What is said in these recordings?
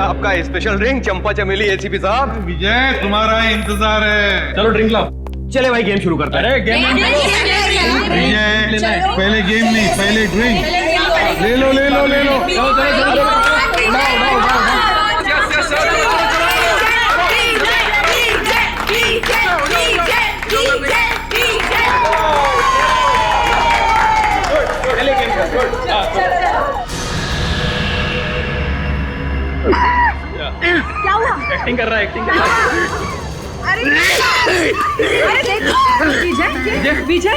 आपका special drink चंपा चमेली ACP साहब। विजय तुम्हारा इंतजार है। चलो ड्रिंक लाओ। चले भाई गेम शुरू करते हैं। अरे गेम विजय पहले गेम नहीं, पहले ड्रिंक ले लो ले लो ले लो। क्या हुआ? एक्टिंग कर रहा है, एक्टिंग कर रहा है। अरे देखो विजय विजय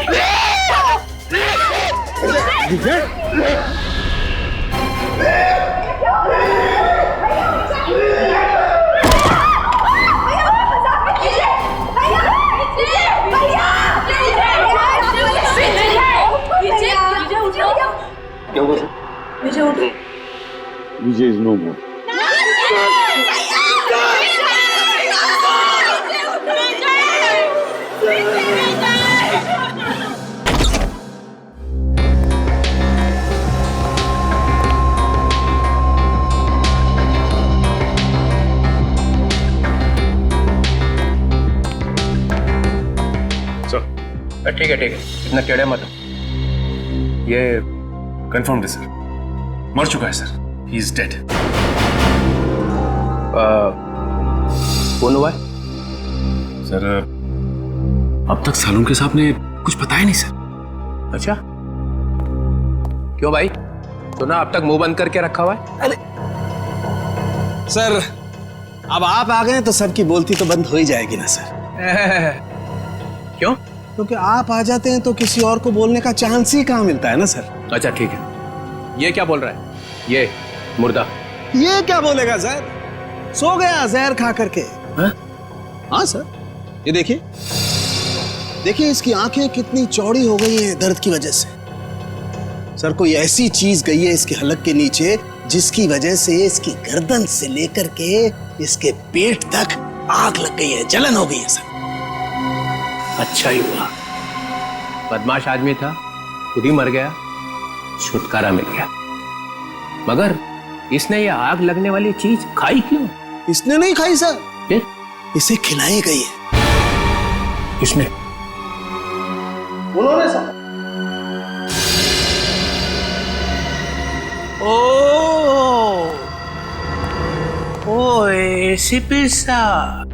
विजय इज नो मोर। ठीक है इतना टेढ़े मत। ये कंफर्म्ड है सर, मर चुका है सर, ही इज डेड। कौन हुआ है? सर अब तक सालुंके साहब ने कुछ बताया नहीं सर। अच्छा क्यों भाई, सुना अब तक मुंह बंद करके रखा हुआ है? अरे सर अब आप आ गए तो सबकी बोलती तो बंद हो ही जाएगी ना सर। क्यों? क्योंकि आप आ जाते हैं तो किसी और को बोलने का चांस ही कहाँ मिलता है ना सर। अच्छा ठीक है, ये क्या बोल रहा है? ये मुर्दा ये क्या बोलेगा सर, सो गया जहर खा करके। हाँ सर, ये देखिए देखिए इसकी आंखें कितनी चौड़ी हो गई हैं दर्द की वजह से। सर कोई ऐसी चीज गई है इसके हलक के नीचे जिसकी वजह से इसकी गर्दन से लेकर के इसके पेट तक आग लग गई है, जलन हो गई है सर। अच्छा ही हुआ, बदमाश आदमी था, खुद ही मर गया, छुटकारा मिल गया। मगर इसने ये आग लगने वाली चीज खाई क्यों? इसने नहीं खाई सर, फिर इसे खिलाई गई है। किसने? उन्होंने सर। ओ एसीपी साहब,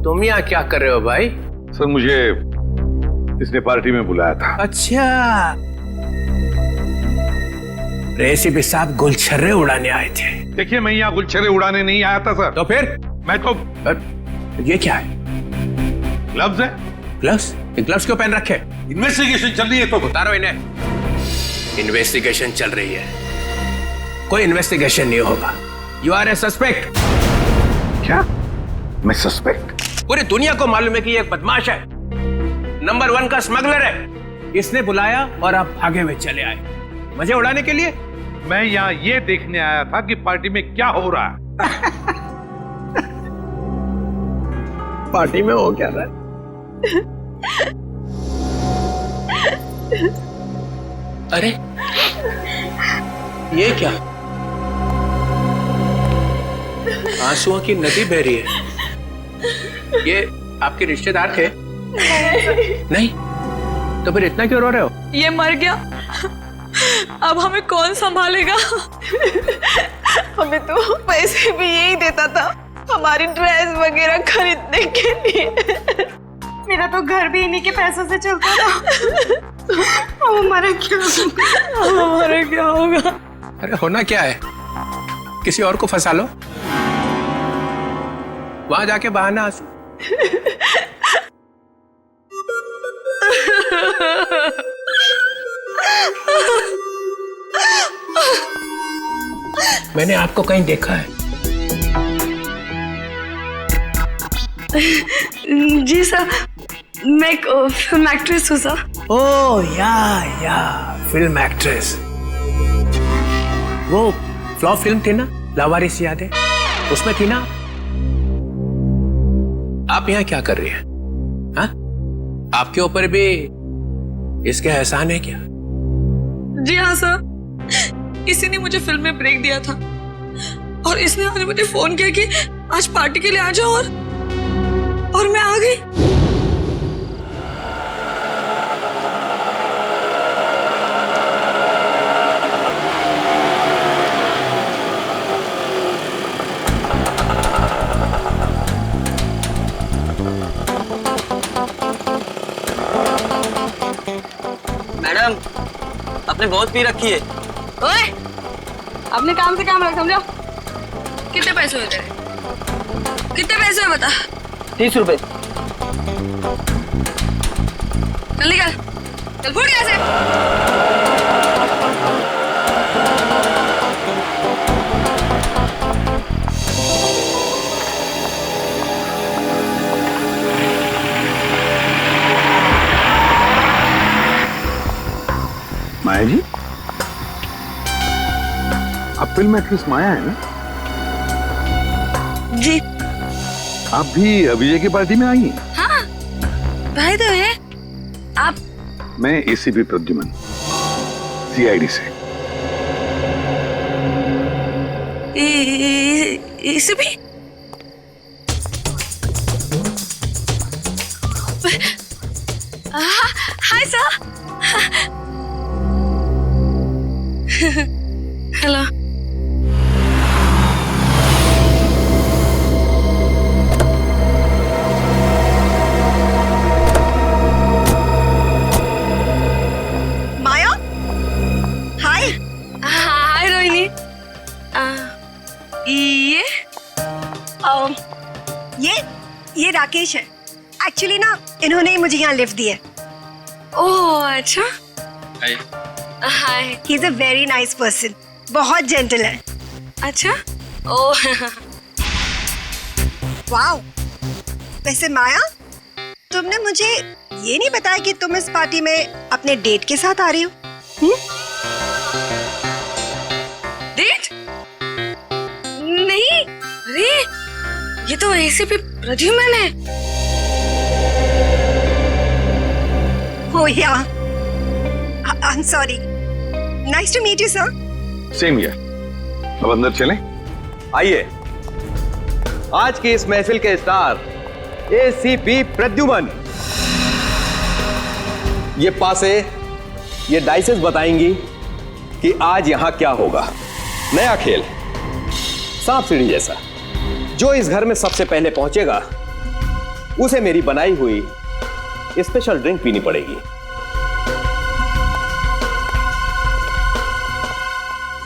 तुम यहाँ क्या कर रहे हो भाई? सर मुझे इसने पार्टी में बुलाया था। अच्छा, एसीपी साहब गुलछर्रे उड़ाने आए थे। देखिए मैं यहाँ गुलछर्रे उड़ाने नहीं आया था सर। तो फिर? मैं तो ये क्या है? ग्लव्स है। ग्लव्स? ये ग्लव्स क्यों पहन रखे? इन्वेस्टिगेशन चल रही है तो उतारो इन्हें। इन्वेस्टिगेशन चल रही है, कोई इन्वेस्टिगेशन नहीं होगा। You are a suspect. क्या? मैं सस्पेक्ट? पूरी दुनिया को मालूम है कि ये एक बदमाश है, नंबर 1 का स्मगलर है। इसने बुलाया और आप भागे हुए चले आए मजे उड़ाने के लिए। मैं यहाँ ये देखने आया था कि पार्टी में क्या हो रहा है। पार्टी में हो क्या रहा है? अरे ये क्या, आंसुओं की नदी बह रही है। ये आपके रिश्तेदार थे? नहीं, तो फिर इतना क्यों रो रहे हो? ये मर गया, अब हमें कौन संभालेगा? हमें तो पैसे भी यही देता था हमारी ड्रेस वगैरह खरीदने के लिए। मेरा तो घर भी इन्हीं के पैसों से चलता था। अब हमारा क्या होगा? अरे होना क्या है, किसी और को फंसा लो, वहां जाके बहाना आंसू। मैंने आपको कहीं देखा है? जी सर, मैं एक फिल्म एक्ट्रेस हूँ सर। ओह या फिल्म एक्ट्रेस। वो फ्लॉप फिल्म थी ना, लावारिस याद है? उसमें थी ना। आप यहाँ क्या कर रही हैं? हाँ? आपके ऊपर भी इसके एहसान है क्या? जी हाँ सर, किसी ने मुझे फिल्म में ब्रेक दिया था। और इसने आज मुझे फोन किया कि आज पार्टी के लिए आ जाओ और मैं आ गई। मैडम, आपने बहुत पी रखी है। ओए, अपने काम से काम रख, समझो। कितने पैसे हुए तेरे? कितने पैसे हुए बता? 30 रुपए। चल निकल, चल फुट यहाँ से। माया जी, आप फिल्म एक्ट्रेस माया है ना? जी आप भी अभिजय की पार्टी में आई हैं? हाँ, भाई तो है आप। मैं एसीपी प्रद्युमन, सीआईडी से। इसे भी हाय सर। हेलो। माया, हाय। हाय रोहिणी। ये राकेश है। एक्चुअली ना इन्होंने ही मुझे यहाँ लिफ्ट दी है। ओह अच्छा। Hi. He is a very nice person, बहुत जेंटल है। अच्छा। Oh wow. वैसे माया, तुमने मुझे ये नहीं बताया कि तुम इस पार्टी में अपने डेट के साथ आ रही हो? डेट? नहीं, अरे ये तो एसीपी प्रद्युमन है। Oh yeah. I'm sorry. Nice to meet you, sir. Same here. अब अंदर चलें? आइए, आज की इस महफिल के स्टार एसीपी प्रद्युमन। ये पासे, ये डाइसेस बताएंगी कि आज यहां क्या होगा। नया खेल, सांप सीढ़ी जैसा। जो इस घर में सबसे पहले पहुंचेगा उसे मेरी बनाई हुई स्पेशल ड्रिंक पीनी पड़ेगी।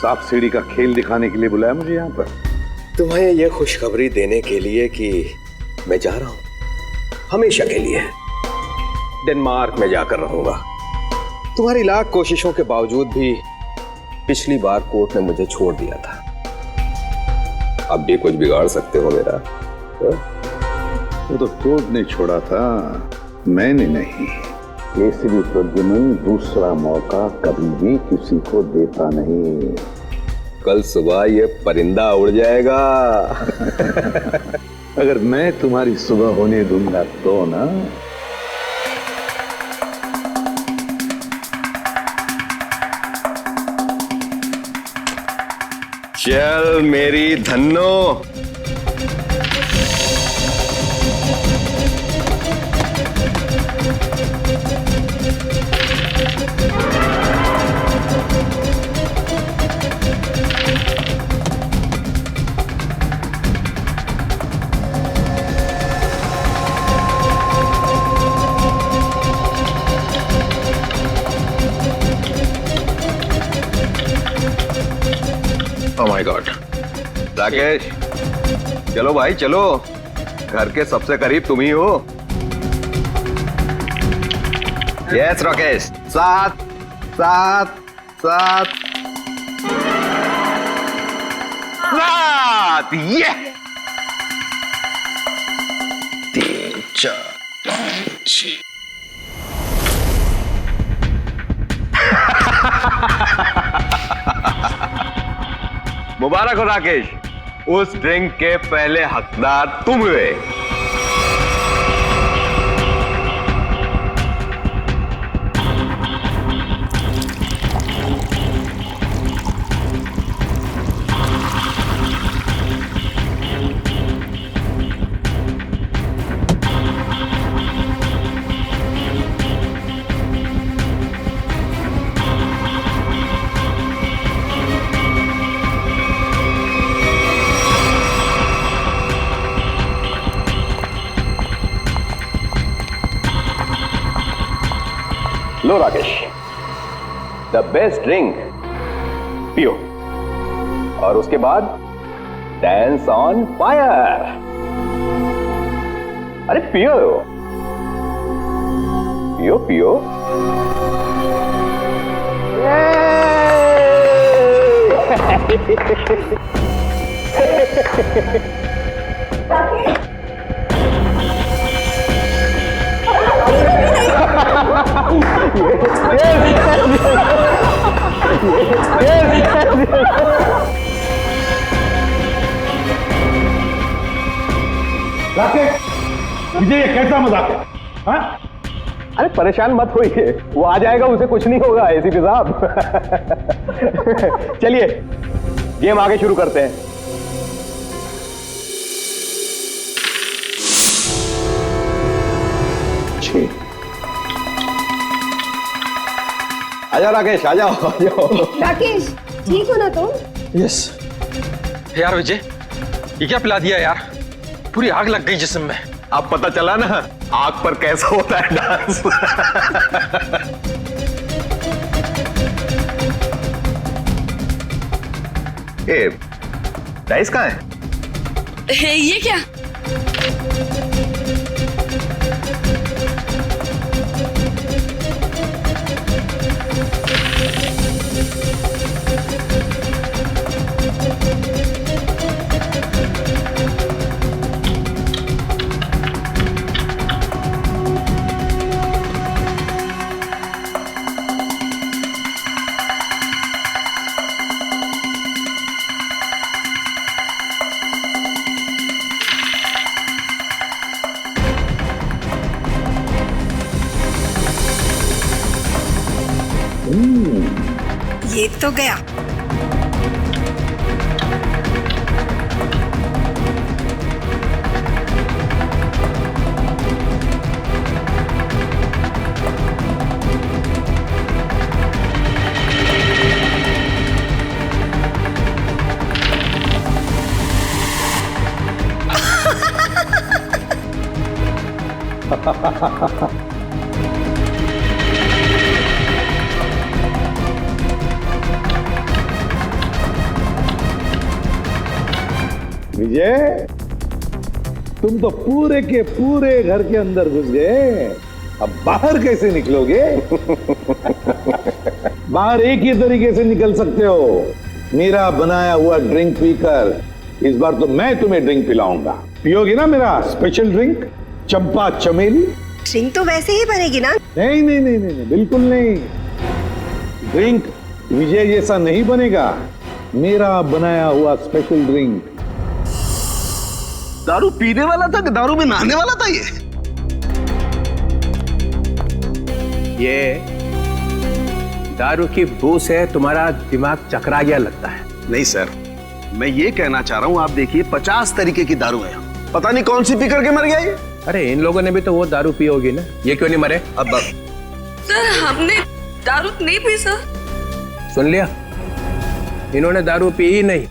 सांप सीढ़ी का खेल दिखाने के लिए बुलाया मुझे यहाँ पर? तुम्हें यह खुशखबरी देने के लिए कि मैं जा रहा हूं हमेशा के लिए। डेनमार्क में जाकर रहूंगा। तुम्हारी लाख कोशिशों के बावजूद भी पिछली बार कोर्ट ने मुझे छोड़ दिया था। अब भी कुछ बिगाड़ सकते हो मेरा? वो तो कोर्ट ने छोड़ा था, मैंने नहीं। एसीपी प्रद्युमन दूसरा मौका कभी भी किसी को देता नहीं। कल सुबह ये परिंदा उड़ जाएगा। अगर मैं तुम्हारी सुबह होने दूंगा तो ना। चल मेरी Dhanno. Oh my God. Rakesh, चलो भाई चलो, घर के सबसे करीब तुम ही हो। यस राकेश, सात सात सात सात। ये 3 4 5 6। मुबारक हो राकेश, उस ड्रिंक के पहले हकदार तुम हुए। लो राकेश, द बेस्ट ड्रिंक पियो और उसके बाद डांस ऑन फायर। अरे पियो पियो पियो। राकेश, विजय ये कैसा मजाक है? हाँ? अरे परेशान मत होइए, वो आ जाएगा, उसे कुछ नहीं होगा एसीपी साहब। चलिए गेम आगे शुरू करते हैं। आजा राकेश, आ जाओ आ जाओ। राकेश, ठीक हो ना तुम? यस। यार विजय, ये क्या पिला दिया यार? पूरी आग लग गई जिस्म में। अब पता चला ना आग पर कैसा होता है डांस। ए, डाइस कहाँ है? ये क्या? ये तो गया। विजय, तुम तो पूरे के पूरे घर के अंदर घुस गए, अब बाहर कैसे निकलोगे? बाहर एक ही तरीके से निकल सकते हो, मेरा बनाया हुआ ड्रिंक पीकर। इस बार तो मैं तुम्हें ड्रिंक पिलाऊंगा, पियोगे ना मेरा स्पेशल ड्रिंक चंपा चमेली? ड्रिंक तो वैसे ही बनेगी ना? नहीं नहीं नहीं नहीं, नहीं बिल्कुल नहीं। ड्रिंक विजय जैसा नहीं बनेगा, मेरा बनाया हुआ स्पेशल ड्रिंक। दारू पीने वाला था कि दारू में नहाने वाला था ये दारू की बू से तुम्हारा दिमाग चकरा गया लगता है। नहीं सर, मैं ये कहना चाह रहा हूँ, आप देखिए 50 तरीके की दारू है, पता नहीं कौन सी पी करके मर गया ये। अरे इन लोगों ने भी तो वो दारू पी होगी ना, ये क्यों नहीं मरे? अब सर हमने दारू नहीं पी सर। सुन लिया, इन्होंने दारू पी ही नहीं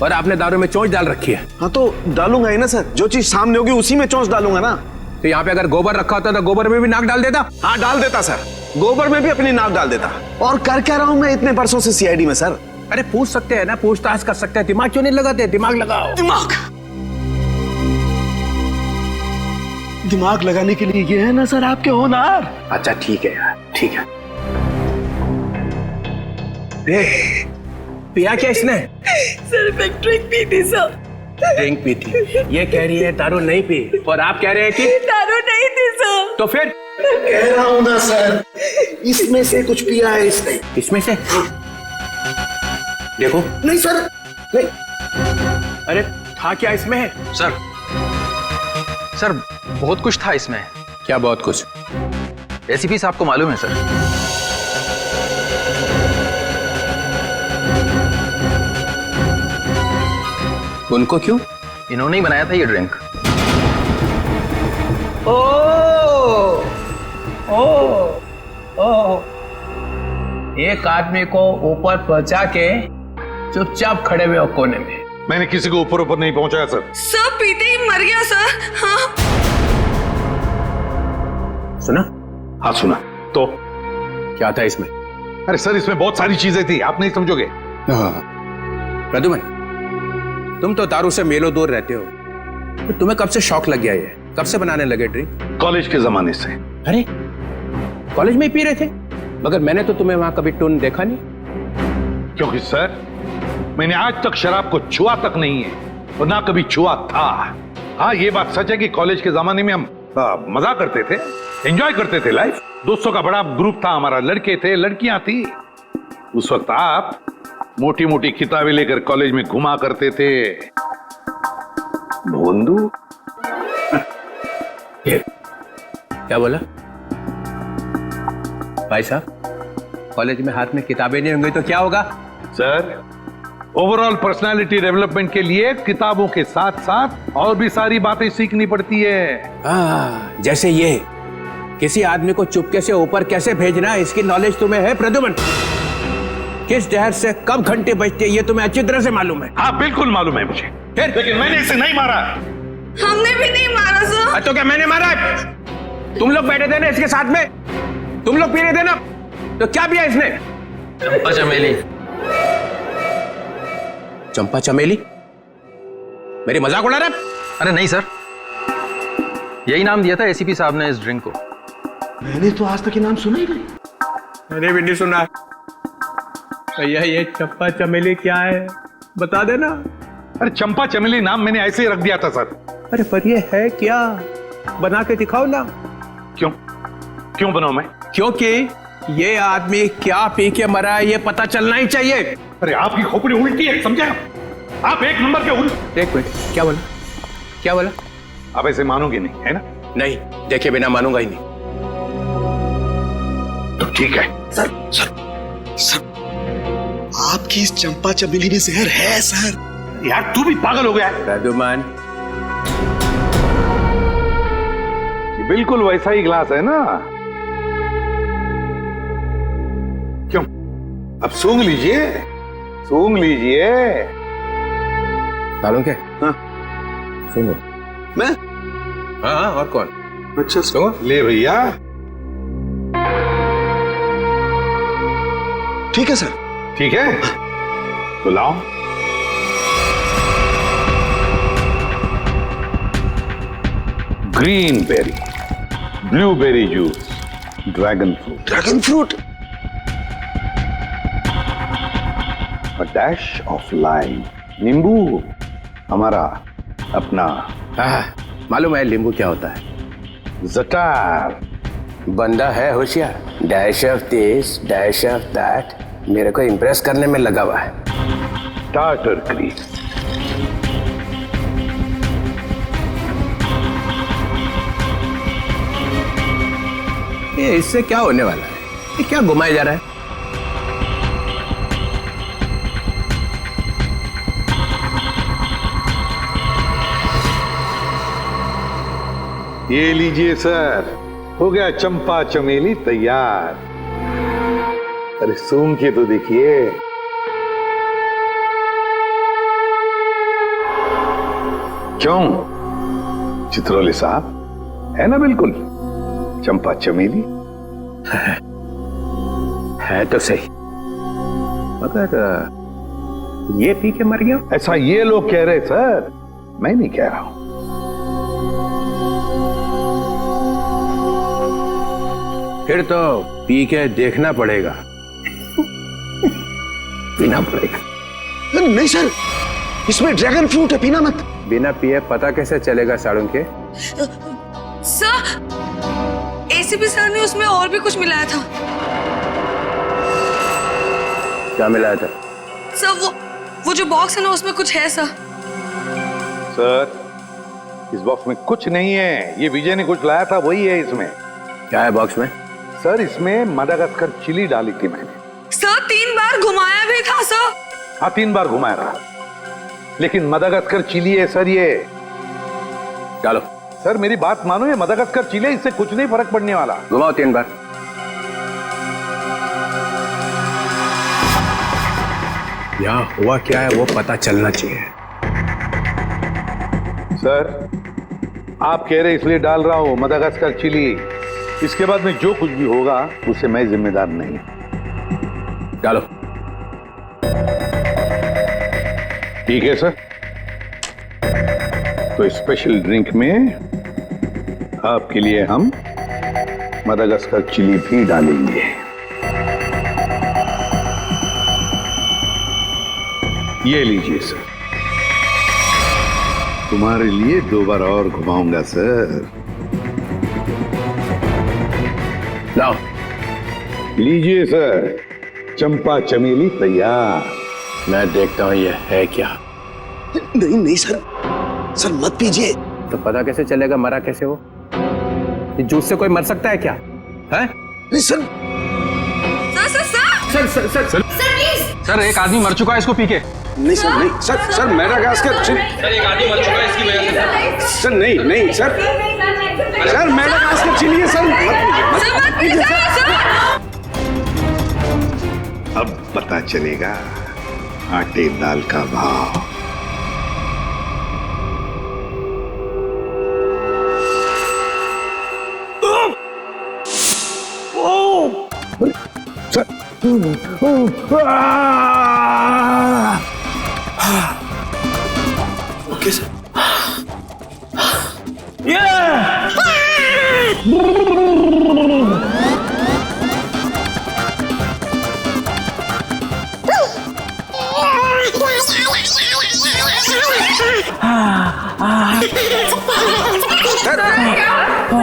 और आपने दारू में चोंच डाल रखी है। हाँ तो डालूंगा ही ना सर, जो चीज सामने होगी उसी में चोंच डालूंगा ना। तो यहाँ पे अगर गोबर रखा होता तो गोबर में भी नाक डाल देता। हाँ डाल देता सर, गोबर में भी अपनी नाक डाल देता। और कर क्या रहा हूँ मैं इतने बरसों से सीआईडी में सर? अरे पूछ सकते हैं ना, पूछताछ कर सकते हैं, दिमाग क्यों नहीं लगाते? दिमाग लगाओ। दिमाग लगाने के लिए ये है ना सर आपके होनहार। अच्छा ठीक है यार, ठीक है। पिया क्या इसने? सर मैं ड्रिंक पी थी सर। ड्रिंक पी थी, ये कह रही है दारू नहीं पी, और आप कह रहे हैं कि दारू नहीं थी सर। तो फिर कह रहा हूँ ना सर, इसमें से कुछ पिया है इसने। इसमें से देखो। नहीं सर, नहीं। अरे था क्या इसमें? सर बहुत कुछ था इसमें। क्या बहुत कुछ? एसीपी साहब को मालूम है सर। उनको क्यों? इन्होंने ही बनाया था ये ड्रिंक। एक आदमी को ऊपर पहुंचा के चुपचाप खड़े हुए हो कोने में। मैंने किसी को ऊपर ऊपर नहीं पहुंचाया सर। सब पीते ही मर गया सर। हाँ सुना? हाँ सुना। तो क्या था इसमें? अरे सर, इसमें बहुत सारी चीजें थी, आप नहीं समझोगे। प्रद्युमन, तुम तो दारू से मेलो दूर रहते हो, तो तुम्हें कब से शौक लग गया ये? कब से बनाने लगे ड्रिंक? कॉलेज के जमाने से। अरे कॉलेज में ही पी रहे थे? मगर मैंने तो तुम्हें वहां कभी टून देखा नहीं। क्योंकि सर, मैंने आज तक शराब को छुआ तक नहीं है और ना कभी छुआ था। हाँ, ये बात सच है कि कॉलेज के जमाने में हम मजा करते थे, एंजॉय करते थे लाइफ। दोस्तों का बड़ा ग्रुप था हमारा, लड़के थे, लड़कियां थी। उस वक्त आप मोटी मोटी किताबें लेकर कॉलेज में घुमा करते थे। भोंदू, क्या बोला भाई साहब? कॉलेज में हाथ में किताबें नहीं होंगी तो क्या होगा? सर, ओवरऑल पर्सनालिटी डेवलपमेंट के लिए किताबों के साथ साथ और भी सारी बातें सीखनी पड़ती है। जैसे ये किसी आदमी को चुपके से ऊपर कैसे भेजना है, इसकी नॉलेज तुम्हें है प्रद्युमन? किस जहर से कब घंटे बजते ये तुम्हें अच्छी तरह से मालूम है? हाँ, बिल्कुल मालूम है मुझे। लेकिन मैंने इसे नहीं मारा। हमने भी नहीं मारा सर। तो क्या मैंने मारा है? तुम लोग बैठे थे ना इसके साथ में, तुम लोग पी रहे थे ना, तो क्या पिया इसने? चंपा चमेली। चंपा चमेली? मेरी मजाक उड़ा रहा है? अरे नहीं सर, यही नाम दिया था एसीपी साहब ने इस ड्रिंक को। मैंने तो आज तक ये नाम सुना ही नहीं। मैंने भी नहीं सुना। भैया ये चंपा चमेली क्या है, बता देना। अरे चंपा चमेली नाम मैंने ऐसे ही रख दिया था सर। अरे पर ये है क्या, बना के दिखाओ ना। क्यों बनाऊं मैं? क्योंकि ये आदमी क्या पी के मरा है ये पता चलना ही चाहिए। अरे आपकी खोपड़ी उल्टी है, समझे आप? एक नंबर के उल्टे। एक मिनट, क्या बोला? क्या बोला? आप ऐसे मानोगे नहीं, है ना? नहीं, देखे बिना मानूंगा ही नहीं। तो ठीक है। सर, आपकी इस चंपा चमेली में जहर है सर। यार तू भी पागल हो गया है। प्रद्युमन, ये बिल्कुल वैसा ही ग्लास है ना? क्यों? अब सूंघ लीजिए, सूंघ लीजिए। सालों के? हाँ, सुनो। मैं? हाँ, और कौन? अच्छा सुनो। ले भैया। ठीक है सर। ठीक है, तो लाओ। Green berry, blueberry juice, dragon fruit, a dash of lime, नींबू, हमारा अपना मालूम है नींबू क्या होता है? जटार। बंदा है होशियार, dash of this dash of that, मेरे को इम्प्रेस करने में लगा हुआ है। टार्टर क्रीक, ये इससे क्या होने वाला है? ये क्या घुमाया जा रहा है? ये लीजिए सर, हो गया चंपा चमेली तैयार। अरे सूंघ के तो देखिए। क्यों चित्रोले साहब, है ना बिल्कुल चंपा चमेली? है तो सही, मगर ये पी के मर गया। ऐसा ये लोग कह रहे सर, मैं नहीं कह रहा हूं। फिर तो पी के देखना पड़ेगा। पीना पड़ेगा। नहीं सर, इसमें ड्रैगन फ्रूट है, पीना मत। बिना पिए पता कैसे चलेगा साड़ू के? सर, एसीपी सर ने उसमें और भी कुछ मिलाया था। क्या मिलाया था? सर वो जो बॉक्स है ना, उसमें कुछ है सर। सर, इस बॉक्स में कुछ नहीं है, ये विजय ने कुछ लाया था वही है इसमें। क्या है बॉक्स में? सर, इसमें मडागास्कर चिली डाली थी मैंने। सर 3 बार घुमाया भी था सर। हाँ, 3 बार घुमाया था, लेकिन मडागास्कर चिली है सर ये। डालो। सर मेरी बात मानो, ये मडागास्कर चिली, इससे कुछ नहीं फर्क पड़ने वाला। घुमाओ 3 बार। यहाँ हुआ क्या है वो पता चलना चाहिए। सर, आप कह रहे इसलिए डाल रहा हूं मडागास्कर चिली, इसके बाद में जो कुछ भी होगा उसे मैं जिम्मेदार नहीं। डालो। ठीक है सर। तो स्पेशल ड्रिंक में आपके लिए हम मदागास्कर चिली भी डालेंगे। ये लीजिए सर, तुम्हारे लिए 2 बार और घुमाऊंगा सर। लाओ। लीजिए सर, चंपा चमेली तैयार। मैं देखता हूं ये है क्या। नहीं नहीं सर, सर मत पीजिए। तो पता कैसे चलेगा मरा कैसे वो? इस जूस से कोई मर सकता है क्या? है? नहीं सर। सर सर एक आदमी मर चुका है इसको पी के। नहीं सर, नहीं सर, सर मेडागास्कर सर एक आदमी मर चुका है इसकी वजह से। सर नहीं नहीं सर, सर मेडागास्कर चिली है सर, मत पीजिए सर। अब पता चलेगा आटे दाल का भाव। Sir okay sir.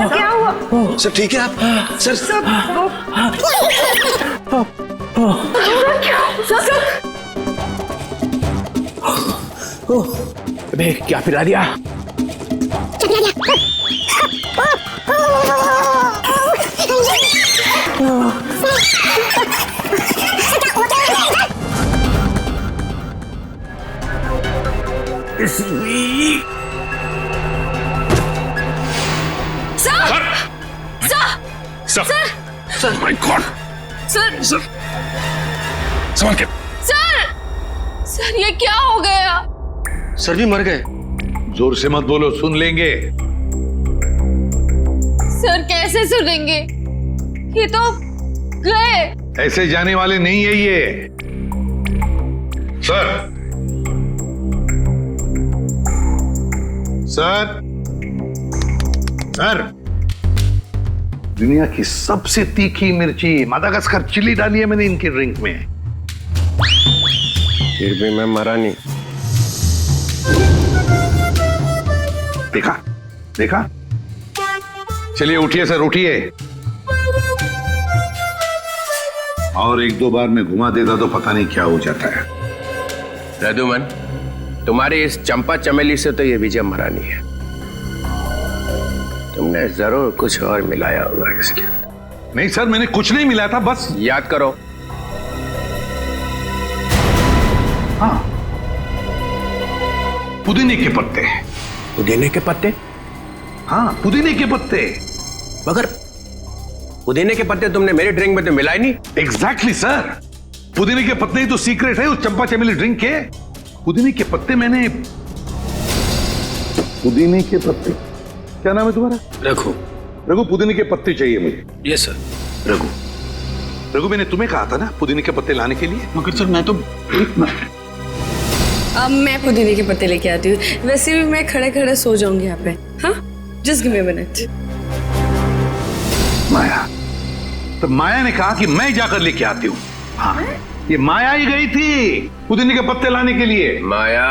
क्या हुआ? सर ठीक है आप? सर अबे क्या पिला दिया? Sir my God. सर संभाल के। सर ये क्या हो गया? सर भी मर गए। जोर से मत बोलो, सुन लेंगे। सर कैसे सुनेंगे? ये तो गए। ऐसे जाने वाले नहीं है ये। सर सर सर, दुनिया की सबसे तीखी मिर्ची मदागास्कर चिली डाली है मैंने इनके ड्रिंक में। फिर भी मैं मरा नहीं। देखा देखा। चलिए उठिए सर, उठिए। और 1-2 बार में घुमा देता तो पता नहीं क्या हो जाता है। रघुमन, तुम्हारी इस चंपा चमेली से तो ये विजय मरा नहीं है। तुमने जरूर कुछ और मिलाया होगा इसके। नहीं सर, मैंने कुछ नहीं मिलाया था, बस याद करो। हाँ, पुदीने के पत्ते। पुदीने के पत्ते? हाँ, पुदीने के पत्ते। मगर पुदीने के पत्ते तुमने मेरे ड्रिंक में तो मिलाए नहीं। एग्जैक्टली सर, पुदीने के पत्ते ही तो सीक्रेट है उस चंपा चमेली ड्रिंक के। पुदीने के पत्ते मैंने, पुदीने के पत्ते, क्या नाम है तुम्हारा? रघु। रघु, पुदीने के पत्ते चाहिए मुझे। Yes sir. रघु, रघु मैंने तुम्हें कहा था ना पुदीने के पत्ते लाने के लिए। मगर सर मैं तो अब मैं पुदीने के पत्ते लेके आती हूँ। वैसे भी मैं खड़े खड़े सो जाऊंगी यहाँ पे। हाँ, just give me a minute. Maya, तो माया ने कहा कि मैं जाकर लेके आती हूँ। हाँ, ये माया ही गई थी पुदीने के पत्ते लाने के लिए। माया,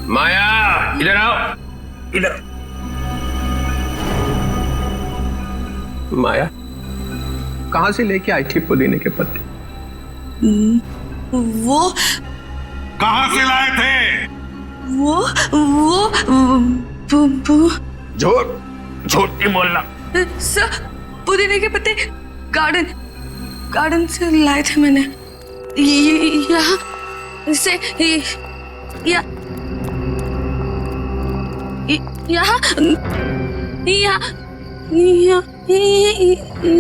माया इधर आओ, इधर। माया कहां से लेके आई थी पुदीने के पत्ते? वो कहां से लाए थे? झूठ झूठ नहीं बोलना। सर, पुदीने के पत्ते गार्डन से लाए थे मैंने। यहाँ से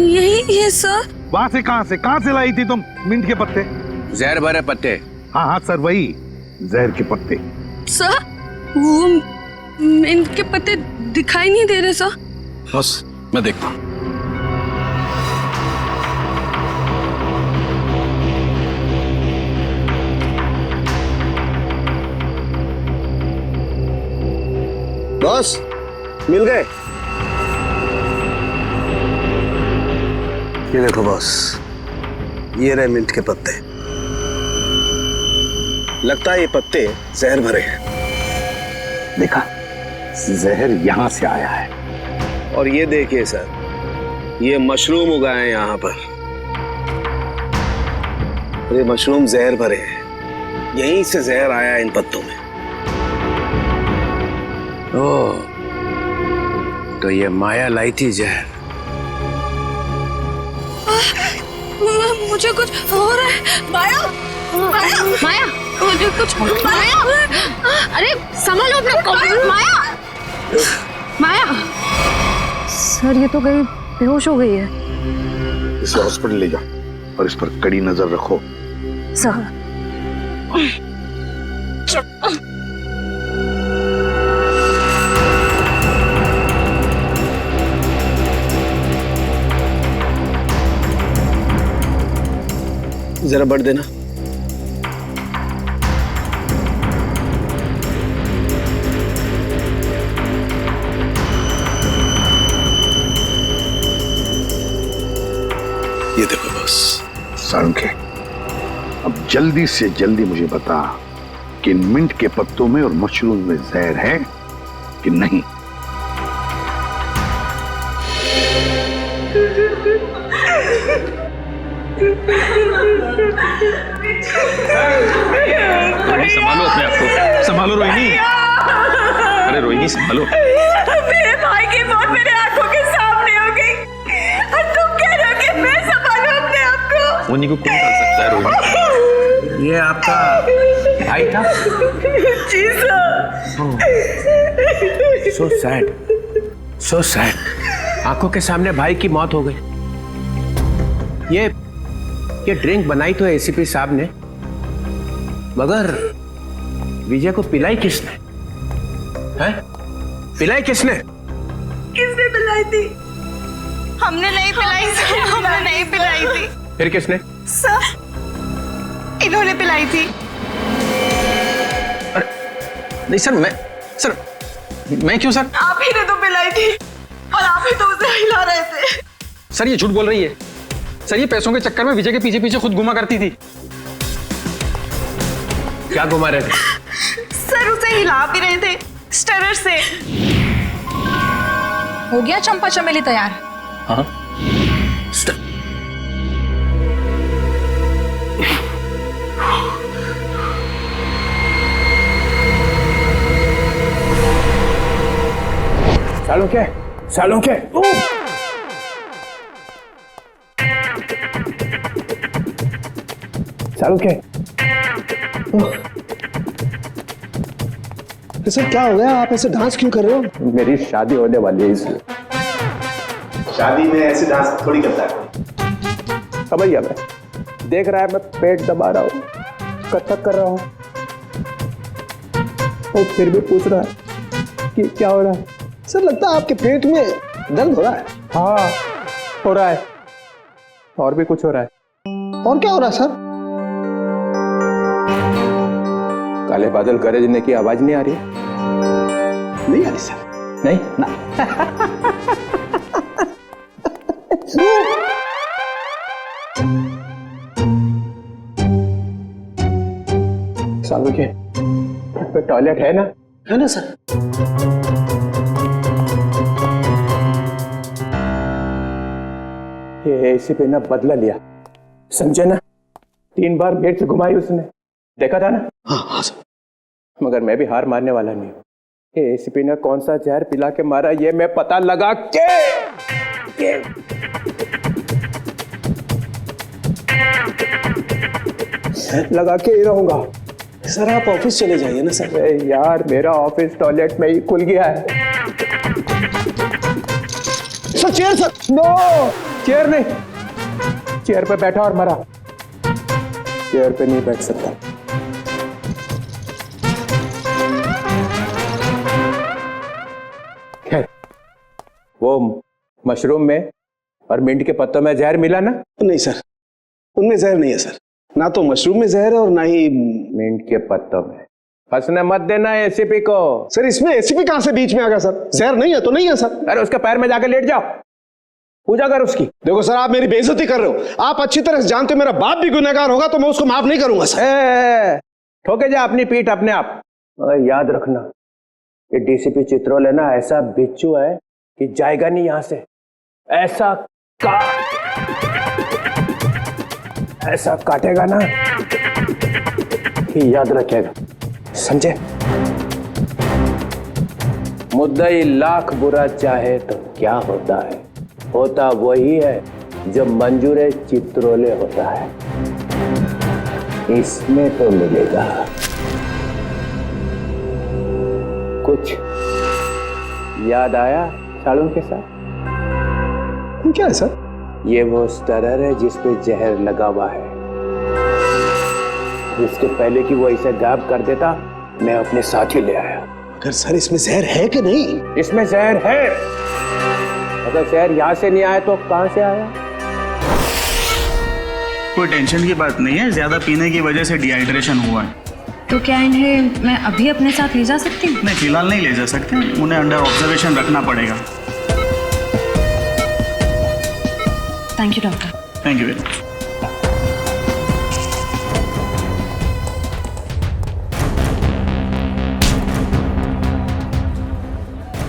यही है सर। वहां से कहां से लाई थी तुम मिंट के पत्ते? जहर भरे पत्ते। हाँ हाँ सर, वही जहर के पत्ते। सर वो इनके पत्ते दिखाई नहीं दे रहे सर। बस मैं देखता हूं। बॉस, मिल गए? ये देखो बॉस, ये रहे मिंट के पत्ते। लगता है ये पत्ते जहर भरे हैं। देखा, जहर यहां से आया है। और ये देखिए सर, ये मशरूम उगाए हैं यहाँ पर। ये मशरूम जहर भरे हैं, यहीं से जहर आया है इन पत्तों में। ओह, तो ये माया लाई थी जहर। मुझे कुछ हो रहा है। माया, माया, माया, मुझे कुछ माया। अरे संभालो अपना को। माया, माया। सर ये तो गई, बेहोश हो गई है। इसे हॉस्पिटल ले जाओ और इस पर कड़ी नजर रखो। सर जरा बढ़ देना। ये देखो बस। साळुंखे, अब जल्दी से जल्दी मुझे बता कि इन मिंट के पत्तों में और मशरूम में जहर है कि नहीं। रोहिणी संभालो अपने आप को, संभालो रोहिणी। अरे रोहिणी संभालो। मेरे भाई की मौत मेरे आंखों के सामने हो गई और तुम कह रहे हो कि मैं संभालूं अपने आप को। मुन्नी को कौन डाल सकता है रोहिणी? ये आपका भाई था? जी sir. So sad, so sad. आंखों के सामने भाई की मौत हो गई। ये ड्रिंक बनाई तो एसीपी साहब ने, मगर विजय को पिलाई किसने? हैं? पिलाई किसने? किसने पिलाई थी? हमने नहीं पिलाई सर, हमने नहीं पिलाई थी। फिर किसने? सर, इन्होंने पिलाई थी। नहीं सर, मैं क्यों सर? आप ही ने तो पिलाई थी और आप ही तो उसे हिला रहे थे। सर ये झूठ बोल रही है। सर ये पैसों के चक्कर में विजय के पीछे पीछे खुद घुमा करती थी। क्या घुमा रहे थे? सर उसे हिला भी रहे थे स्टरर से। हो गया चंपा चमेली तैयार? हाँ। साळुंखे, साळुंखे। साळुंखे। सर क्या हो गया? आप ऐसे डांस क्यों कर रहे हो? मेरी शादी होने वाली है इसलिए। शादी में ऐसे डांस थोड़ी करता है। समझ गया मैं। देख रहा है मैं पेट दबा रहा हूँ, कथक कर रहा हूँ, और फिर भी पूछ रहा है कि क्या हो रहा है। सर लगता है आपके पेट में दर्द हो रहा है। हाँ हो रहा है, और भी कुछ हो रहा है। और क्या हो रहा है सर? काले बादल गरजने की आवाज नहीं आ रही? नहीं आ रही सर। नहीं ना। साळुंखे, पे टॉयलेट है ना? है ना सर। ये एसीपी ने बदला लिया, समझे ना? 3 बार गेट से घुमाई उसने, देखा था ना? हाँ सर। मगर मैं भी हार मानने वाला नहीं हूँ। ये एसीपी ने कौन सा जहर पिला के मारा ये मैं पता लगा के ही रहूंगा। सर आप ऑफिस चले जाइए ना सर। अरे यार मेरा ऑफिस टॉयलेट में ही खुल गया है। Sir chair sir. No, chair नहीं, चेयर पे बैठा और मरा, चेयर पे नहीं बैठ सकता। खैर वो मशरूम में और मिंट के पत्तों में जहर मिला ना? नहीं सर, उनमें जहर नहीं है सर। ना तो मशरूम में जहर है और ना ही मिंट के पत्तों में। फंसने मत देना एसीपी को। सर इसमें एसीपी कहां से बीच में आ गया सर? जहर नहीं है तो नहीं है सर। अरे उसके पैर में जाकर लेट जाओ, पूजा कर उसकी। देखो सर, आप मेरी बेइज्जती कर रहे हो। आप अच्छी तरह से जानते हो मेरा बाप भी गुनहगार होगा तो मैं उसको माफ नहीं करूंगा सर। ठोके जा अपनी पीठ अपने आप। याद रखना, ये डीसीपी चित्रोल है ना, ऐसा बिच्छू है कि जाएगा नहीं यहां से। ऐसा काटेगा ना कि याद रखेगा, समझे? मुद्दई लाख बुरा चाहे तो क्या होता है, होता वही है जो मंजूर चित्रोले होता है। इसमें तो मिलेगा कुछ। याद आया साड़ू के साथ? क्या है सर? ये वो स्टरर है जिस पे जहर लगा हुआ है। इसके पहले कि वो इसे गायब कर देता, मैं अपने साथ ही ले आया। अगर सर इसमें जहर है कि नहीं? इसमें जहर है। अगर जहर यहाँ से नहीं आया तो कहाँ से आया? कोई टेंशन की बात नहीं है, ज्यादा पीने की वजह से डिहाइड्रेशन हुआ है। तो क्या इन्हें मैं अभी अपने साथ ले जा सकती हूँ? नहीं, फिलहाल नहीं ले जा सकते, उन्हें अंडर ऑब्जर्वेशन रखना पड़ेगा। Thank you doctor. Thank you very much.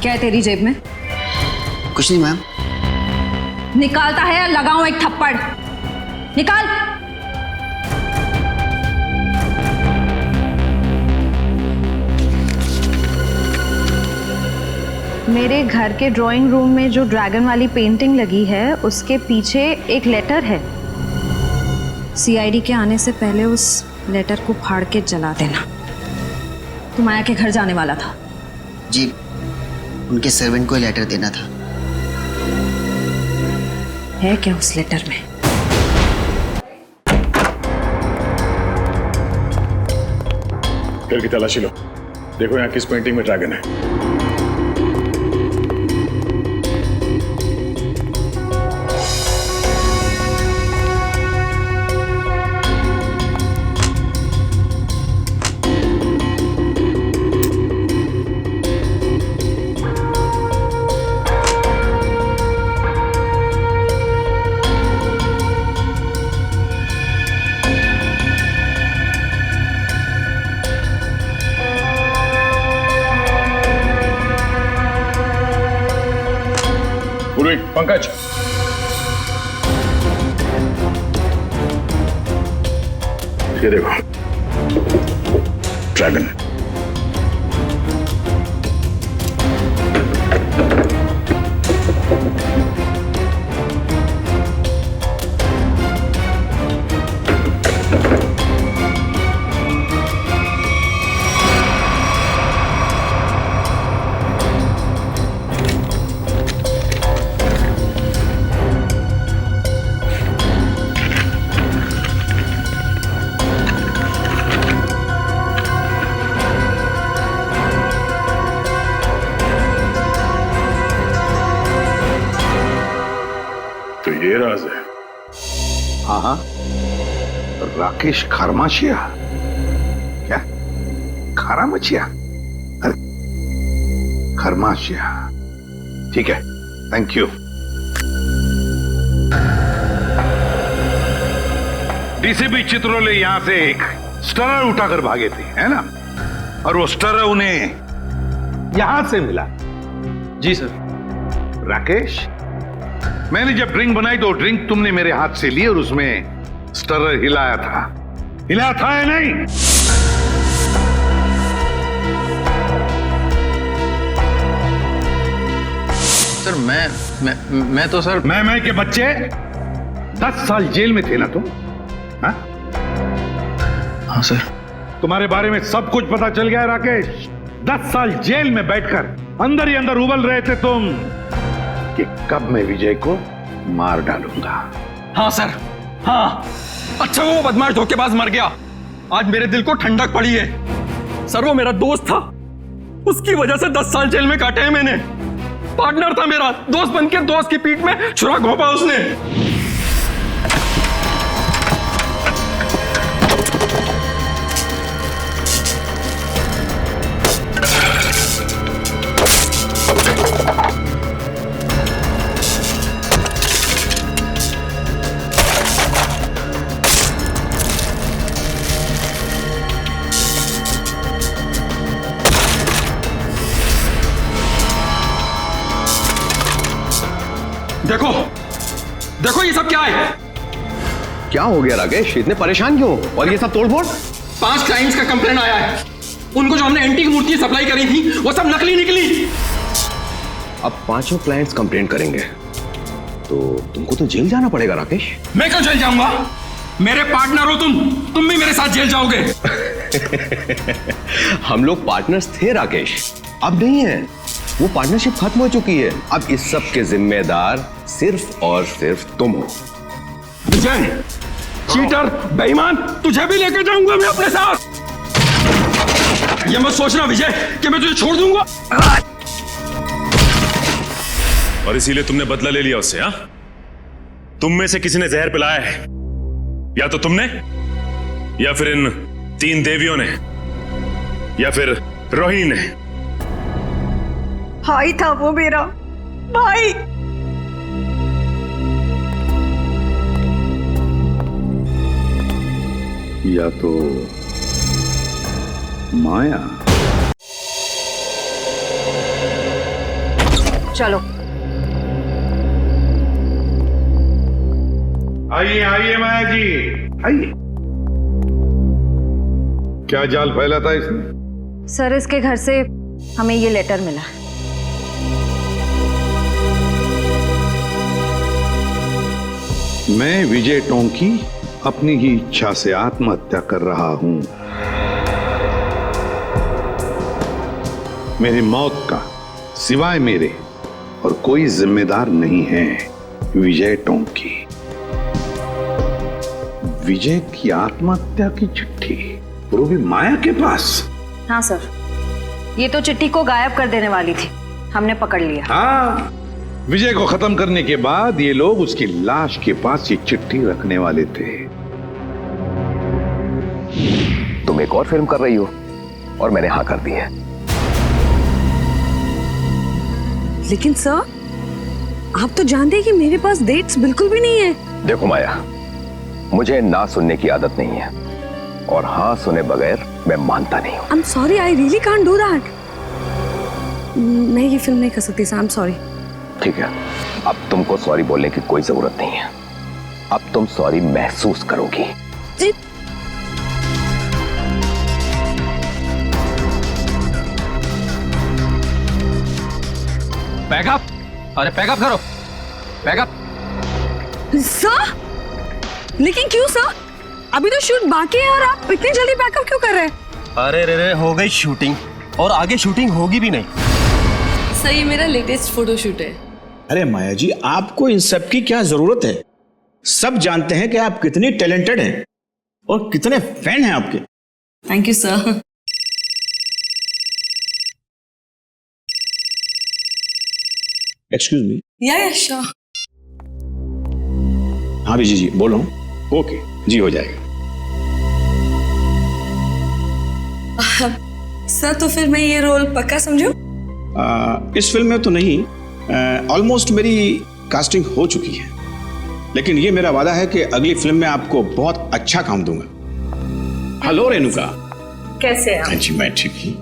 क्या है तेरी जेब में? कुछ नहीं मैम। निकालता है या लगाऊं एक थप्पड़? निकाल। मेरे घर के ड्राइंग रूम में जो ड्रैगन वाली पेंटिंग लगी है उसके पीछे एक लेटर है। सीआईडी के आने से पहले उस लेटर को फाड़ के जला देना। तू माया के घर जाने वाला था? जी, उनके सर्वेंट को लेटर देना था। है क्या उस लेटर में? घर की तलाशी लो, देखो यहाँ किस पेंटिंग में ड्रैगन है। पंकज, ये देखो ड्रैगन। तो ये राज है। हाँ हाँ, राकेश खरमाशिया। क्या खरामचिया? अरे खरमाशिया, ठीक है, थैंक यू। डीसीपी चित्रोले यहां से एक स्टरर उठाकर भागे थे, है ना? और वो स्टरर उन्हें यहां से मिला। जी सर। राकेश, मैंने जब ड्रिंक बनाई तो ड्रिंक तुमने मेरे हाथ से ली और उसमें स्टरर हिलाया था या नहीं? सर मैं तो सर मैं के बच्चे 10 साल जेल में थे ना तुम? हाँ? हाँ सर। तुम्हारे बारे में सब कुछ पता चल गया है राकेश। 10 साल जेल में बैठकर अंदर ही अंदर उबल रहे थे तुम कि कब मैं विजय को मार डालूंगा। हाँ सर, हाँ। अच्छा वो बदमाश धोखेबाज मर गया, आज मेरे दिल को ठंडक पड़ी है। सर वो मेरा दोस्त था, उसकी वजह से 10 साल जेल में काटे हैं मैंने। पार्टनर था मेरा, दोस्त बनके दोस्त की पीठ में छुरा घोंपा उसने। देखो देखो ये सब क्या है? क्या हो गया राकेश, इतने परेशान क्यों? और ये सब तोड़फोड़? 5 क्लाइंट्स का कंप्लेंट आया है। उनको जो हमने एंटीक मूर्ति सप्लाई करी थी वो सब नकली निकली। अब 5 क्लाइंट्स कंप्लेंट करेंगे तो तुमको तो जेल जाना पड़ेगा राकेश। मैं क्यों जेल जाऊंगा? मेरे पार्टनर हो तुम भी मेरे साथ जेल जाओगे। हम लोग पार्टनर्स थे राकेश, अब नहीं है। वो पार्टनरशिप खत्म हो चुकी है। अब इस सब के जिम्मेदार सिर्फ और सिर्फ तुम हो। विजय, चीटर, बेईमान, तुझे भी लेकर जाऊंगा मैं अपने साथ। ये मत सोचना विजय कि मैं तुझे छोड़ दूंगा। और इसीलिए तुमने बदला ले लिया उससे? हाँ, तुम में से किसी ने जहर पिलाया है, या तो तुमने, या फिर इन 3 देवियों ने, या फिर रोहिणी ने। भाई था वो मेरा भाई। या तो माया। चलो आइए आइए माया जी, आइए। क्या जाल फैला था इसने? सर, इसके घर से हमें ये लेटर मिला। मैं विजय टोंकी अपनी ही इच्छा से आत्महत्या कर रहा हूं। मेरी मौत का सिवाय मेरे और कोई जिम्मेदार नहीं है। विजय टोंकी। विजय की आत्महत्या की चिट्ठी, वो भी माया के पास। हाँ सर, ये तो चिट्ठी को गायब कर देने वाली थी, हमने पकड़ लिया। हाँ, विजय को खत्म करने के बाद ये लोग उसकी लाश के पास ये चिट्ठी रखने वाले थे। तुम एक और फिल्म कर रही हो और मैंने हाँ कर दी है। लेकिन सर, आप तो जानते हैं कि मेरे पास डेट्स बिल्कुल भी नहीं है। देखो माया, मुझे ना सुनने की आदत नहीं है और हाँ सुने बगैर मैं मानता नहीं हूँ। I am sorry, I really can't do that. मैं ये फिल्म नहीं कर सकती सर, आई एम सॉरी। ठीक है, अब तुमको सॉरी बोलने की कोई जरूरत नहीं है। अब तुम सॉरी महसूस करोगी। जी। पैकअप, अरे पैकअप करो, पैकअप। सर, लेकिन क्यों सर? अभी तो शूट बाकी है और आप इतनी जल्दी पैकअप क्यों कर रहे हैं? अरे रे हो गई शूटिंग और आगे शूटिंग होगी भी नहीं। सर, ये मेरा लेटेस्ट फोटोशूट है। अरे माया जी, आपको इन सब की क्या जरूरत है? सब जानते हैं कि आप कितनी टैलेंटेड हैं और कितने फैन हैं आपके। Thank you sir. Excuse me. या श्योर। हाँ विजय जी, बोल रहा हूँ। ओके जी, हो जाएगा। सर, तो फिर मैं ये रोल पक्का समझूं? इस फिल्म में तो नहीं, ऑलमोस्ट मेरी कास्टिंग हो चुकी है, लेकिन ये मेरा वादा है कि अगली फिल्म में आपको बहुत अच्छा काम दूंगा। हेलो रेणुका, कैसे हैं आप? हाँ जी, मैं ठीक हूँ।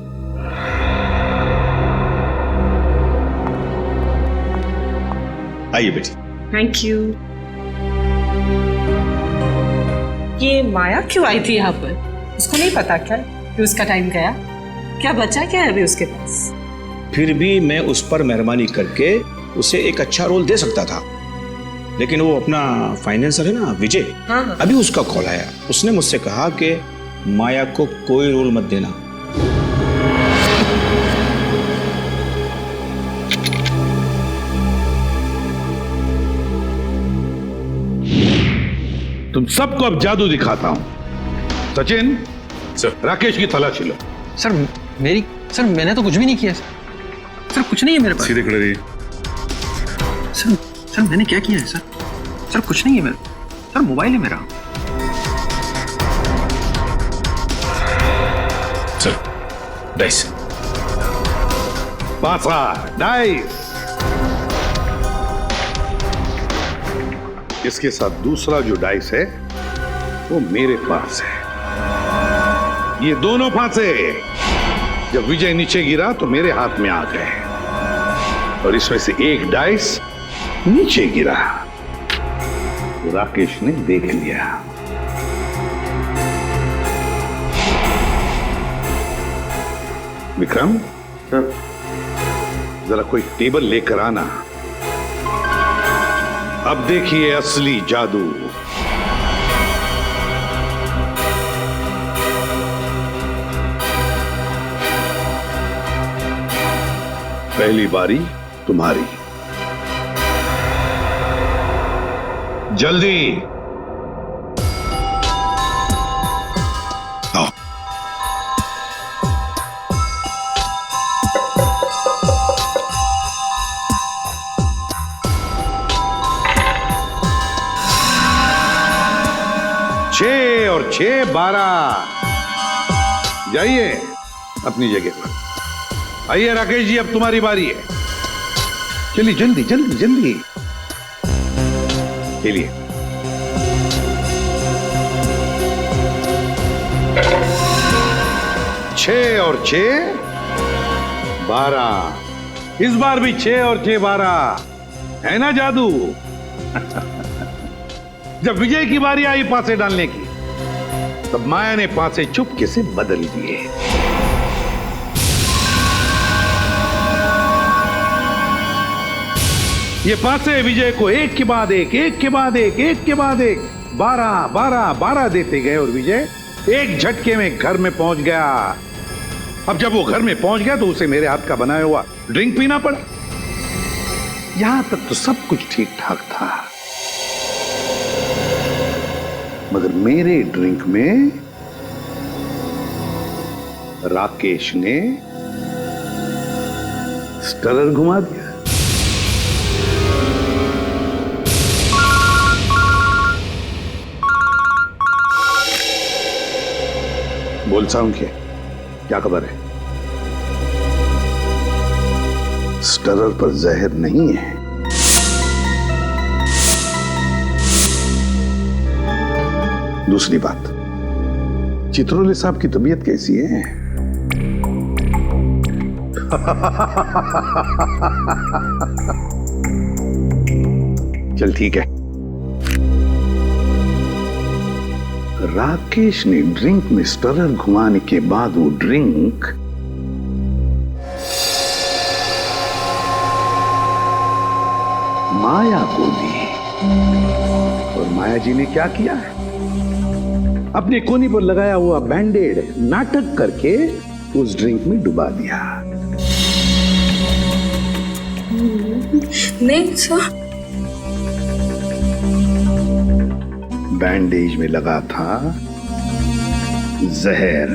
आइए बेटी। Thank you. ये माया क्यों आई थी यहाँ पर? उसको नहीं पता क्या कि उसका टाइम गया? क्या बचा क्या है अभी उसके पास? फिर भी मैं उस पर मेहरबानी करके उसे एक अच्छा रोल दे सकता था, लेकिन वो अपना फाइनेंसर है ना विजय, हाँ। अभी उसका कॉल आया। उसने मुझसे कहा कि माया को कोई रोल मत देना। तुम सबको अब जादू दिखाता हूं। सचिन, सर, राकेश की तलाशी लो। सर मैंने तो कुछ भी नहीं किया सर, कुछ नहीं है मेरे पास। सीधे खड़े रहिए। सर मैंने क्या किया है सर? सर कुछ नहीं है मेरा, सर मोबाइल है मेरा। Sir dice. पासा डाइस। इसके साथ दूसरा जो डाइस है वो मेरे पास है। ये दोनों फांसे जब विजय नीचे गिरा तो मेरे हाथ में आ गए और इसमें से एक डाइस नीचे गिरा तो राकेश ने देख लिया। विक्रम जरा कोई टेबल लेकर आना। अब देखिए असली जादू। पहली बारी तुम्हारी। जल्दी आओ। छह और 6 12। जाइए अपनी जगह पर। आइए राकेश जी, अब तुम्हारी बारी है। चलिए जल्दी जल्दी जल्दी चलिए। छह और 6 12। इस बार भी 6 और 6 12 है ना जादू? जब विजय की बारी आई पासे डालने की तब माया ने पासे चुपके से बदल दिए। ये पासे विजय को एक के बाद एक, एक के बाद एक, एक के बाद एक 12 12 12 देते गए और विजय एक झटके में घर में पहुंच गया। अब जब वो घर में पहुंच गया तो उसे मेरे हाथ का बनाया हुआ ड्रिंक पीना पड़ा। यहां तक तो सब कुछ ठीक ठाक था, मगर मेरे ड्रिंक में राकेश ने स्टरर घुमा दिया। बोल साउंड क्या खबर है? स्टरर पर जहर नहीं है। दूसरी बात, चित्रोले साहब की तबीयत कैसी है? चल ठीक है। राकेश ने ड्रिंक में स्टरर घुमाने के बाद वो ड्रिंक माया को दी और माया जी ने क्या किया? अपने कोनी पर लगाया हुआ बैंडेड नाटक करके उस ड्रिंक में डुबा दिया। नहीं सर, बैंडेज में लगा था जहर।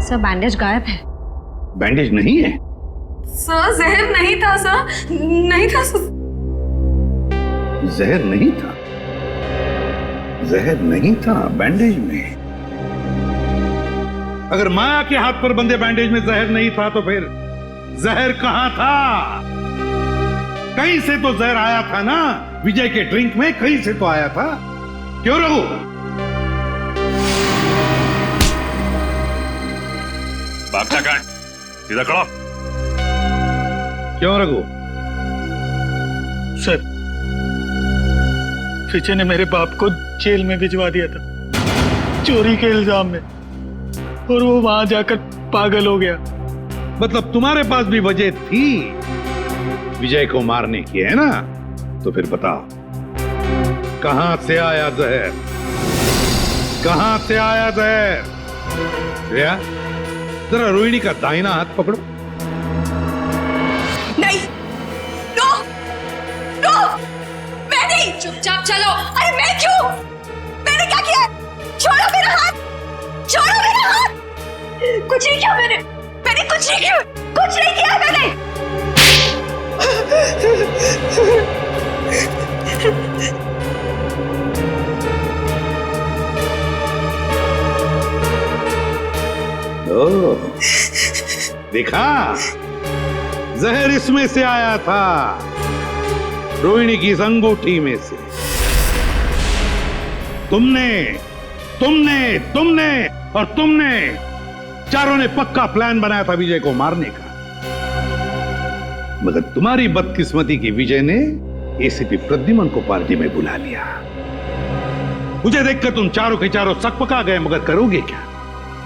सर बैंडेज गायब है। बैंडेज नहीं है सर, जहर नहीं था सर, नहीं था सर। जहर नहीं था? जहर नहीं था बैंडेज में? अगर माया के हाथ पर बंधे बैंडेज में जहर नहीं था तो फिर जहर कहां था? कहीं से तो जहर आया था ना, विजय के ड्रिंक में कहीं से तो आया था। क्यों रघु? भागता कहाँ है? सीधा खड़ा। क्यों रघु? सर, विजय ने मेरे बाप को जेल में भिजवा दिया था चोरी के इल्जाम में, और वो वहां जाकर पागल हो गया। मतलब तुम्हारे पास भी वजह थी विजय को मारने की, है ना? तो फिर बताओ कहां से आया जहर? कहां से आया जहर? श्रेया, जरा रोहिणी का दाहिना हाथ पकड़ो। नहीं, नो, नो, मैं नहीं। चुपचाप चलो। अरे मैं क्यों? मैंने क्या किया? छोड़ो मेरा हाथ, छोड़ो मेरा हाथ। कुछ नहीं किया मैंने कुछ नहीं किया, कुछ नहीं किया मैंने। देखा, जहर इसमें से आया था, रोहिणी की इस अंगूठी में से। तुमने और तुमने चारों ने पक्का प्लान बनाया था विजय को मारने का, मगर तुम्हारी बदकिस्मती की विजय ने एसीपी प्रद्युमन को पार्टी में बुला लिया। मुझे देखकर तुम चारों के चारों सकपका गए, मगर करोगे क्या?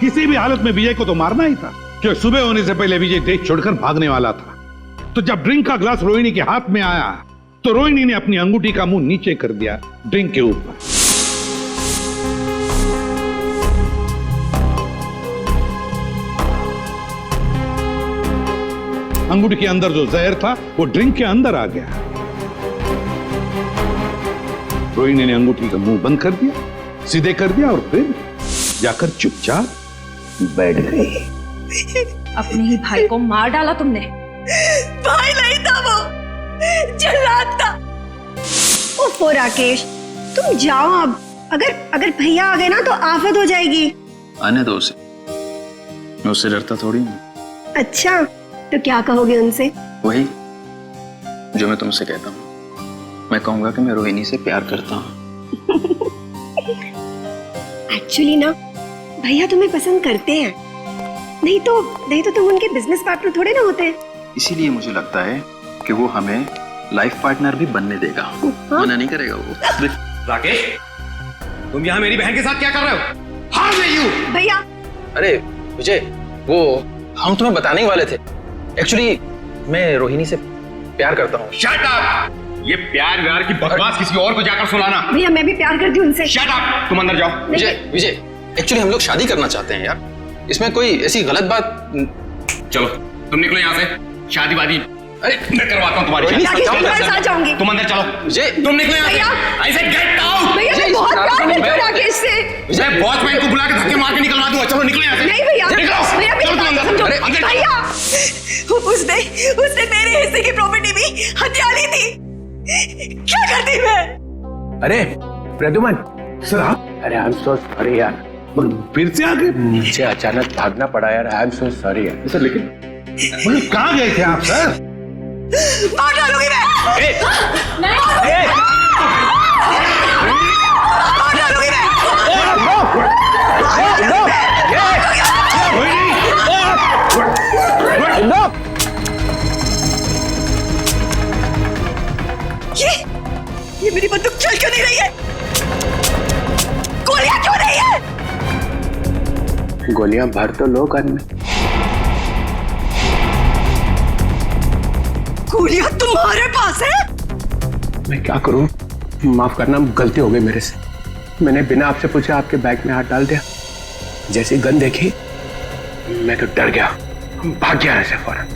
किसी भी हालत में विजय को तो मारना ही था, क्योंकि सुबह होने से पहले विजय देश छोड़कर भागने वाला था। तो जब ड्रिंक का ग्लास रोहिणी के हाथ में आया तो रोहिणी ने अपनी अंगूठी का मुंह नीचे कर दिया ड्रिंक के ऊपर। अंगूठी के अंदर जो जहर था वो ड्रिंक के अंदर आ गया। रोहिणी ने अंगूठी का मुंह बंद कर दिया, सीधे कर दिया और फिर जाकर चुपचाप बैठ गई। अपने ही भाई को मार डाला तुमने। भाई नहीं था वो, जल्लाद था। ओफो राकेश, तुम जाओ अब। अगर भैया आ गए ना तो आफत हो जाएगी। आने दो उसे, मैं उससे डरता थोड़ी हूँ। अच्छा, तो क्या कहोगे उनसे? वही जो मैं तुमसे कहता हूँ। मैं कहूंगा कि मैं रोहिणी से प्यार करता हूँ। एक्चुअली ना भैया तुम्हें पसंद करते हैं, नहीं तो तुम उनके बिजनेस पार्टनर थोड़े ना होते। इसीलिए मुझे लगता है कि वो हमें लाइफ पार्टनर भी बनने देगा। मना नहीं करेगा वो। राकेश, तुम यहाँ मेरी बहन के साथ क्या कर रहे हो? How are you? भैया। अरे विजय, वो हम तुम्हें बताने ही वाले थे। एक्चुअली मैं रोहिणी से प्यार करता हूँ। Shut up! ये प्यार व्यार की बकवास किसी और को जाकर सुनाना। भैया मैं भी प्यार करती हूँ उनसे। Shut up! तुम अंदर जाओ। विजय, एक्चुअली हम लोग शादी करना चाहते हैं यार, इसमें कोई ऐसी गलत बात। चलो तुम निकलो यहाँ से, शादी वादी अरे मैं करवाता हूँ तुम्हारी। साथ जाऊंगी। तुम अंदर चलो। विजय, तुम निकलो यहाँ से। I said get out! भैया मैं बहुत प्यार करती हूँ राकेश से। विजय, वॉचमैन को बुला के धक्के मार के निकलवा दूंगा। चलो निकलो यहाँ से। नहीं भैया, निकलो। भैया चलो तुम अंदर। अरे अंदर। भैया, उसने मेरे हिस्से की प्रॉपर्टी भी हथिया ली थी। क्या करती मैं? अरे प्रद्युमन सर, अरे आई एम सो सॉरी यार, फिर से आके नीचे अचानक भागना पड़ा यार। आई एम सो सॉरी यार सर। लेकिन कहाँ गए थे आप सर? मार डालूंगी मैं। ये मेरी बंदूक चल क्यों नहीं रही है? गोलियां क्यों नहीं है? गोलियां भर तो लो गन में। गोलियां तुम्हारे पास है? मैं क्या करूं? माफ करना, गलती हो गई मेरे से। मैंने बिना आपसे पूछे आपके बैग में हाथ डाल दिया। जैसी गन देखी मैं तो डर गया, भाग गया ऐसे फौरन।